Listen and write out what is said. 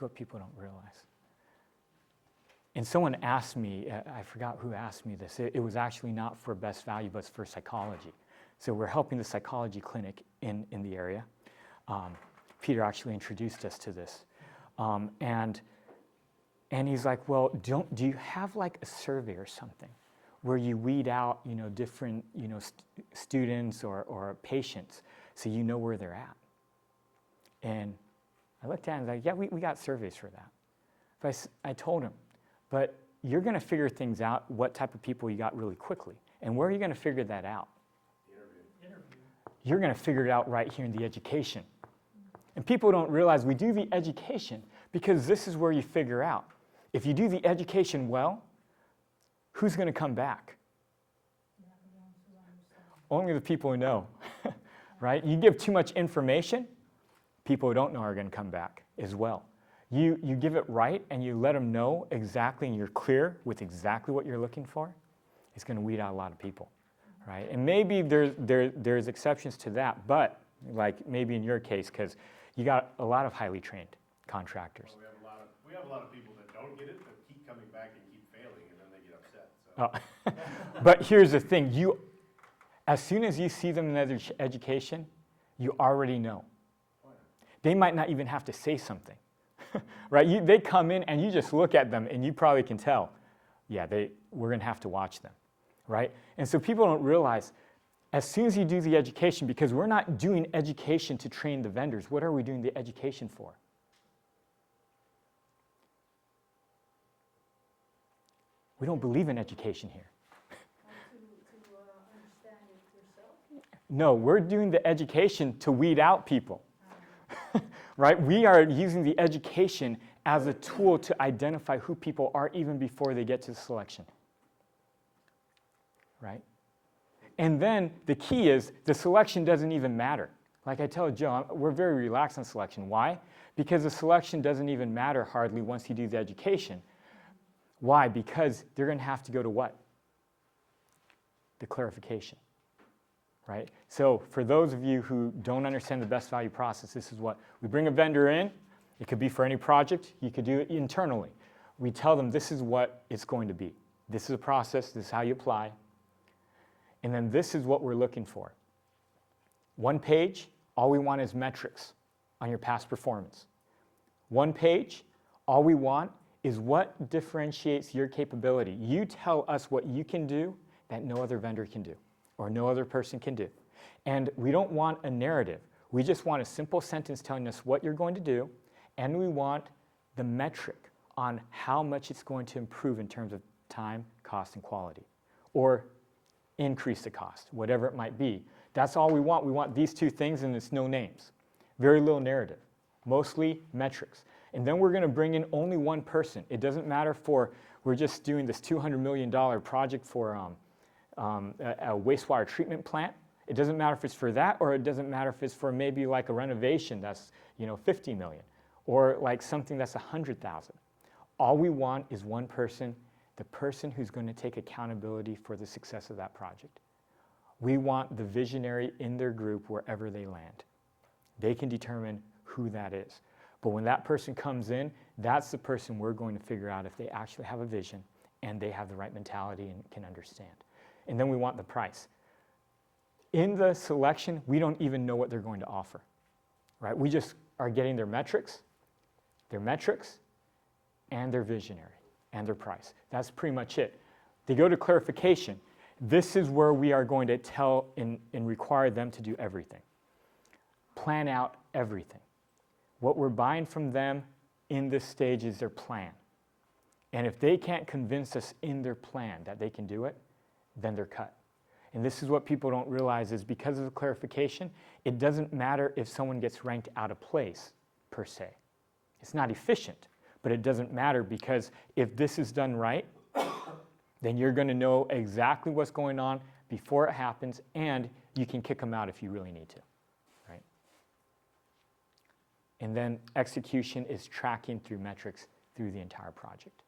what people don't realize. And someone asked me, I forgot who asked me this, it was actually not for best value, but it's for psychology. So we're helping the psychology clinic in the area. Peter actually introduced us to this. And he's like, well, do you have like a survey or something where you weed out, different, students or patients so you know where they're at? And I looked at him and was like, yeah, we got surveys for that. But I told him, but you're going to figure things out, what type of people you got really quickly. And where are you going to figure that out? Interview. You're going to figure it out right here in the education. And people don't realize we do the education because this is where you figure out. If you do the education well, who's going to come back? Only the people who know, right? You give too much information, people who don't know are going to come back as well. You give it right and you let them know exactly and you're clear with exactly what you're looking for, it's going to weed out a lot of people, right? And maybe there's exceptions to that, but like maybe in your case, because you got a lot of highly trained contractors. Well, we have a lot of people that don't get it, but keep coming back and keep failing, and then they get upset. So. But here's the thing, as soon as you see them in education, you already know. They might not even have to say something, right? They come in and you just look at them and you probably can tell, yeah, we're going to have to watch them, right? And so people don't realize, as soon as you do the education, because we're not doing education to train the vendors, what are we doing the education for? We don't believe in education here. To understand it yourself? No, we're doing the education to weed out people. Right? We are using the education as a tool to identify who people are even before they get to the selection. Right? And then the key is the selection doesn't even matter. Like I tell Joe, we're very relaxed on selection. Why? Because the selection doesn't even matter hardly once you do the education. Why? Because they're going to have to go to what? The clarification. Right? So for those of you who don't understand the best value process, this is what we bring a vendor in. It could be for any project. You could do it internally. We tell them this is what it's going to be. This is a process. This is how you apply. And then this is what we're looking for. One page, all we want is metrics on your past performance. One page, all we want is what differentiates your capability. You tell us what you can do that no other vendor can do or no other person can do. And we don't want a narrative. We just want a simple sentence telling us what you're going to do, and we want the metric on how much it's going to improve in terms of time, cost, and quality, or increase the cost, whatever it might be. That's all we want. We want these two things, and it's no names. Very little narrative, mostly metrics. And then we're going to bring in only one person. It doesn't matter we're just doing this $200 million project for a wastewater treatment plant. It doesn't matter if it's for that, or it doesn't matter if it's for maybe like a renovation that's 50 million, or like something that's 100,000. All we want is one person, the person who's going to take accountability for the success of that project. We want the visionary in their group wherever they land. They can determine who that is. But when that person comes in, that's the person we're going to figure out if they actually have a vision and they have the right mentality and can understand. And then we want the price. In the selection, we don't even know what they're going to offer, right? We just are getting their metrics, and their visionary, and their price. That's pretty much it. They go to clarification. This is where we are going to tell and require them to do everything. Plan out everything. What we're buying from them in this stage is their plan. And if they can't convince us in their plan that they can do it, then they're cut. And this is what people don't realize is because of the clarification, it doesn't matter if someone gets ranked out of place, per se. It's not efficient, but it doesn't matter because if this is done right, then you're going to know exactly what's going on before it happens, and you can kick them out if you really need to, right? And then execution is tracking through metrics through the entire project.